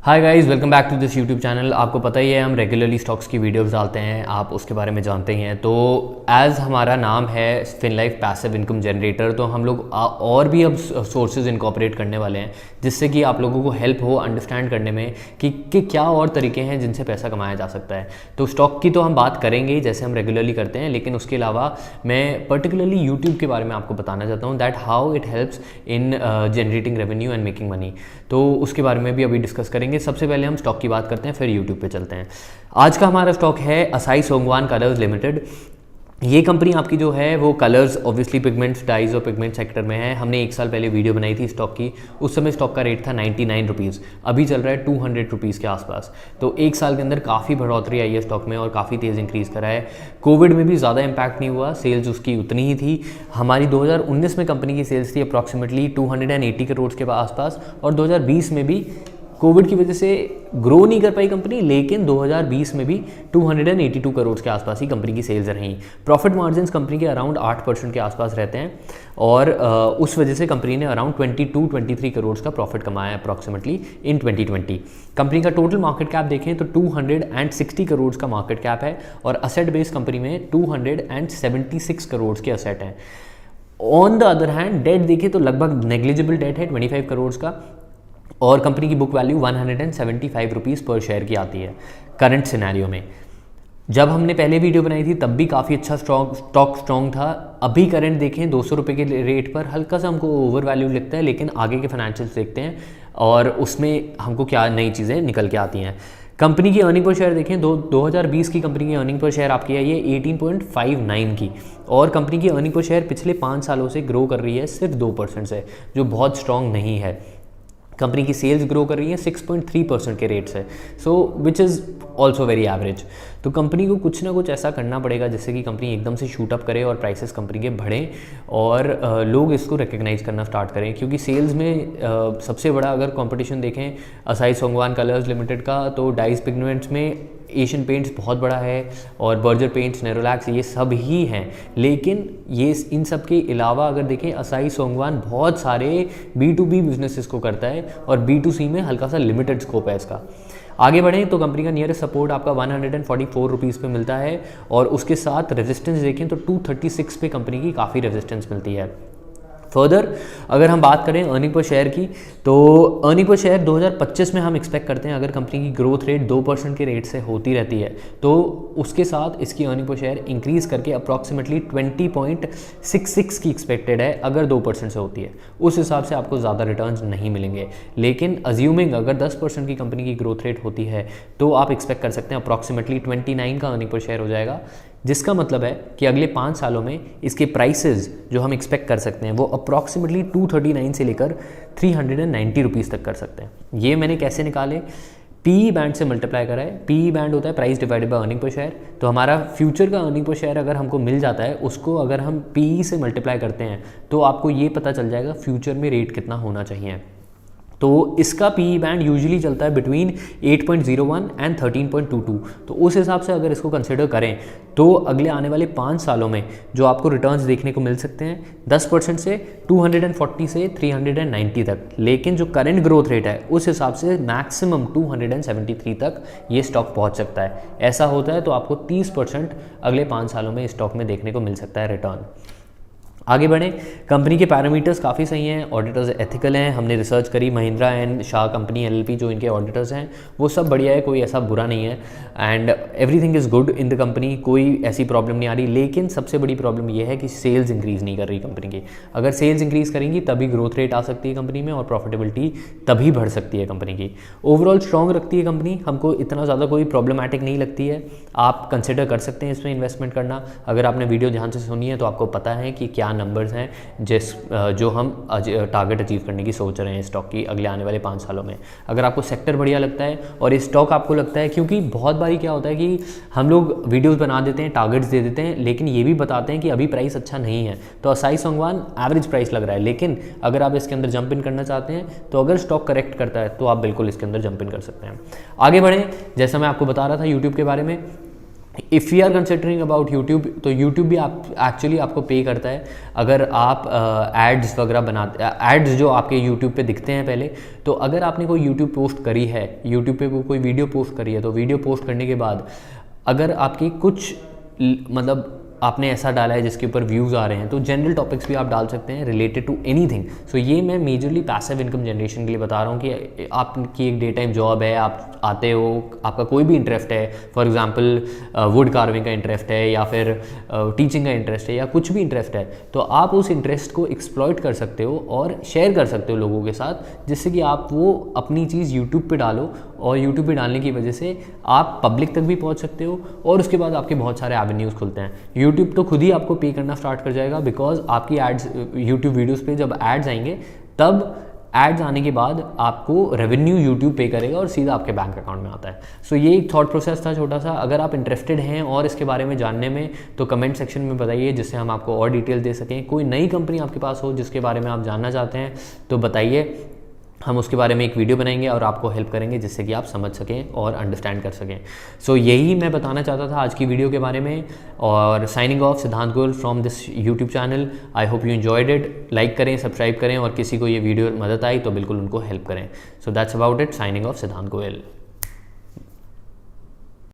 Hi guys, welcome back to this YouTube channel. आपको पता ही है हम रेगुलरली स्टॉक्स की वीडियोस डालते हैं, आप उसके बारे में जानते ही हैं। तो एज़ हमारा नाम है फिनलाइफ पैसिव इनकम जनरेटर, तो हम लोग और भी अब सोर्सेज इनकॉर्पोरेट करने वाले हैं जिससे कि आप लोगों को हेल्प हो अंडरस्टैंड करने में कि क्या और तरीके हैं जिनसे पैसा कमाया जा सकता है। तो स्टॉक की तो हम बात करेंगे जैसे हम रेगुलरली करते हैं, लेकिन उसके अलावा मैं पर्टिकुलरली यूट्यूब के बारे में आपको बताना चाहता हूँ that how it helps in generating revenue and making money. तो उसके बारे में भी अभी डिस्कस करेंगे। सबसे पहले हम स्टॉक की बात करते हैं, फिर यूट्यूब पे चलते हैं। आज का हमारा स्टॉक है असाई सोंगवान कलर्स लिमिटेड। ये कंपनी आपकी जो है वो कलर्स ऑब्वियसली पिगमेंट्स, डाइज और पिगमेंट सेक्टर में है। हमने एक साल पहले वीडियो बनाई थी स्टॉक की, उस समय स्टॉक का रेट था 99 रुपीज़, अभी चल रहा है 200 रुपीज़ के आसपास। तो एक साल के अंदर काफ़ी बढ़ोतरी आई है स्टॉक में और काफ़ी तेज़ इंक्रीज़ करा है। कोविड में भी ज़्यादा इम्पैक्ट नहीं हुआ, सेल्स उसकी उतनी ही थी। हमारी 2019 में कंपनी की सेल्स थी अप्रॉक्सीमेटली 280 करोड़ के आसपास, और 2020 में भी कोविड की वजह से ग्रो नहीं कर पाई कंपनी, लेकिन 2020 में भी 282 करोड़ के आसपास ही कंपनी की सेल्स रहीं। प्रॉफिट मार्जिन्स कंपनी के अराउंड 8% के आसपास रहते हैं, और उस वजह से कंपनी ने अराउंड 22-23 करोड़ का प्रॉफिट कमाया अप्रॉक्सीमेटली इन 2020। कंपनी का टोटल मार्केट कैप देखें तो 260 करोड़ का मार्केट कैप है, और असेट बेस्ड कंपनी में 276 करोड़ के असेट हैं। On the other hand debt देखें तो लगभग नेग्लिजिबल डेट है 25 करोड़ का, और कंपनी की बुक वैल्यू 175 रुपीज़ पर शेयर की आती है करंट सिनेरियो में। जब हमने पहले वीडियो बनाई थी तब भी काफ़ी अच्छा स्टॉक स्ट्रॉन्ग था। अभी करंट देखें 200 रुपये के रेट पर हल्का सा हमको ओवर वैल्यू लगता है, लेकिन आगे के फाइनेंशियल्स देखते हैं और उसमें हमको क्या नई चीज़ें निकल के आती हैं। कंपनी की अर्निंग पर शेयर देखें 2020 की कंपनी की अर्निंग पर शेयर आपकी है ये 18.59 की, और कंपनी की अर्निंग पर शेयर पिछले 5 सालों से ग्रो कर रही है सिर्फ 2% से, जो बहुत स्ट्रॉन्ग नहीं है। कंपनी की सेल्स ग्रो कर रही है 6.3% के रेट से, so which is also very average. तो कंपनी को कुछ ना कुछ ऐसा करना पड़ेगा जिससे कि कंपनी एकदम से शूट अप करे और प्राइसेस कंपनी के बढ़ें और लोग इसको रिकग्नाइज करना स्टार्ट करें। क्योंकि सेल्स में सबसे बड़ा अगर कंपटीशन देखें असाई सोंगवान कलर्स लिमिटेड का, तो डाइज पिगमेंट्स में एशियन पेंट्स बहुत बड़ा है, और बर्जर पेंट्स, नेरोलैक्स, ये सब ही हैं। लेकिन ये इन सब के अलावा अगर देखें असाई सोंगवान बहुत सारे B2B बिजनेसेस को करता है, और B2C में हल्का सा लिमिटेड स्कोप है इसका। आगे बढ़ें तो कंपनी का नियरेस्ट सपोर्ट आपका 144 रुपीज़ पे मिलता है, और उसके साथ रेजिस्टेंस देखें तो 236 पे कंपनी की काफ़ी रेजिस्टेंस मिलती है। फर्दर अगर हम बात करें अर्निंग पर शेयर की, तो अर्निंग पर शेयर 2025 में हम एक्सपेक्ट करते हैं अगर कंपनी की ग्रोथ रेट 2% के रेट से होती रहती है तो उसके साथ इसकी अर्निंग पर शेयर इंक्रीज़ करके अप्रॉक्सीमेटली 20.66 की एक्सपेक्टेड है अगर 2% से होती है। उस हिसाब से आपको ज़्यादा रिटर्न्स नहीं मिलेंगे, लेकिन अज्यूमिंग अगर 10% की कंपनी की ग्रोथ रेट होती है तो आप एक्सपेक्ट कर सकते हैं अप्रॉक्सीमेटली 29 का अर्निंग पर शेयर हो जाएगा, जिसका मतलब है कि अगले 5 सालों में इसके प्राइसेस जो हम एक्सपेक्ट कर सकते हैं वो अप्रॉक्सीमेटली 239 से लेकर 390 रुपीज़ तक कर सकते हैं। ये मैंने कैसे निकाले, पीई बैंड से मल्टीप्लाई करा है। पीई बैंड होता है price divided by earning per share, तो हमारा फ्यूचर का अर्निंग पर शेयर अगर हमको मिल जाता है उसको अगर हम पीई से मल्टीप्लाई करते हैं तो आपको ये पता चल जाएगा फ्यूचर में रेट कितना होना चाहिए। तो इसका पीई बैंड यूजुअली चलता है बिटवीन 8.01 एंड 13.22, तो उस हिसाब से अगर इसको कंसिडर करें तो अगले आने वाले 5 सालों में जो आपको रिटर्न्स देखने को मिल सकते हैं 10% से 240 से 390 तक, लेकिन जो करंट ग्रोथ रेट है उस हिसाब से मैक्सिमम 273 तक ये स्टॉक पहुंच सकता है। ऐसा होता है तो आपको 30% अगले 5 सालों में इस स्टॉक में देखने को मिल सकता है रिटर्न। आगे बढ़ें, कंपनी के पैरामीटर्स काफ़ी सही हैं, ऑडिटर्स एथिकल हैं, हमने रिसर्च करी, Mahindra and Shah company LLP जो इनके ऑडिटर्स हैं वो सब बढ़िया है, कोई ऐसा बुरा नहीं है, and everything is good in the company, कोई ऐसी प्रॉब्लम नहीं आ रही। लेकिन सबसे बड़ी प्रॉब्लम ये है कि सेल्स इंक्रीज़ नहीं कर रही कंपनी की। अगर सेल्स इंक्रीज़ करेंगी तभी ग्रोथ रेट आ सकती है कंपनी में, और प्रॉफिटेबिलिटी तभी बढ़ सकती है कंपनी की। ओवरऑल स्ट्रॉन्ग रखती है कंपनी, हमको इतना ज़्यादा कोई प्रॉब्लमैटिक नहीं लगती है। आप कंसिडर कर सकते हैं इसमें इन्वेस्टमेंट करना। अगर आपने वीडियो ध्यान से सुनी है तो आपको पता है कि क्या नंबर्स हैं जो हम टारगेट अचीव करने की सोच रहे हैं स्टॉक की अगले आने वाले 5 सालों में। अगर आपको सेक्टर बढ़िया लगता है और इस स्टॉक आपको लगता है, क्योंकि बहुत बारी क्या होता है कि हम लोग वीडियोस बना देते हैं, टारगेट्स दे देते हैं, लेकिन ये भी बताते हैं कि अभी प्राइस अच्छा नहीं है, तो असाई सोंगवान एवरेज प्राइस लग रहा है, लेकिन अगर आप इसके अंदर जंप इन करना चाहते हैं तो अगर स्टॉक करेक्ट करता है तो आप बिल्कुल इसके अंदर जंप इन कर सकते हैं। आगे बढ़ें, जैसा मैं आपको बता रहा था यूट्यूब के बारे में, if you are considering about YouTube, तो यूट्यूब भी आप एक्चुअली आपको पे करता है अगर आप एड्स वगैरह बनाते, एड्स जो आपके यूट्यूब पे दिखते हैं पहले। तो अगर आपने कोई यूट्यूब पोस्ट करी है, यूट्यूब पे कोई वीडियो पोस्ट करी है, तो वीडियो पोस्ट करने के बाद अगर आपकी कुछ मतलब आपने ऐसा डाला है जिसके ऊपर व्यूज़ आ रहे हैं, तो जनरल टॉपिक्स भी आप डाल सकते हैं रिलेटेड टू एनीथिंग। सो ये मैं मेजरली पैसिव इनकम जनरेशन के लिए बता रहा हूँ कि आपकी एक डे टाइम जॉब है, आप आते हो, आपका कोई भी इंटरेस्ट है, फॉर एग्जांपल वुड कार्विंग का इंटरेस्ट है या फिर टीचिंग का इंटरेस्ट है या कुछ भी इंटरेस्ट है, तो आप उस इंटरेस्ट को एक्सप्लॉइट कर सकते हो और शेयर कर सकते हो लोगों के साथ, जिससे कि आप वो अपनी चीज़ यूट्यूब पे डालो और यूट्यूब पे डालने की वजह से आप पब्लिक तक भी पहुंच सकते हो और उसके बाद आपके बहुत सारे एवेन्यूज़ खुलते हैं। यूट्यूब तो खुद ही आपको पे करना स्टार्ट कर जाएगा, बिकॉज आपकी एड्स यूट्यूब वीडियोस पे जब एड्स आएंगे, तब एड्स आने के बाद आपको रेवेन्यू यूट्यूब पे करेगा और सीधा आपके बैंक अकाउंट में आता है। सो ये एक थॉट प्रोसेस था छोटा सा। अगर आप इंटरेस्टेड हैं और इसके बारे में जानने में, तो कमेंट सेक्शन में बताइए जिससे हम आपको और डिटेल दे सकें। कोई नई कंपनी आपके पास हो जिसके बारे में आप जानना चाहते हैं तो बताइए, हम उसके बारे में एक वीडियो बनाएंगे और आपको हेल्प करेंगे जिससे कि आप समझ सकें और अंडरस्टैंड कर सकें। सो यही मैं बताना चाहता था आज की वीडियो के बारे में। और साइनिंग ऑफ, सिद्धांत Goyal from this YouTube channel. I hope you enjoyed it. Like करें, सब्सक्राइब करें और किसी को ये वीडियो मदद आई तो बिल्कुल उनको हेल्प करें। So that's about it. Signing off, सिद्धांत गोयल।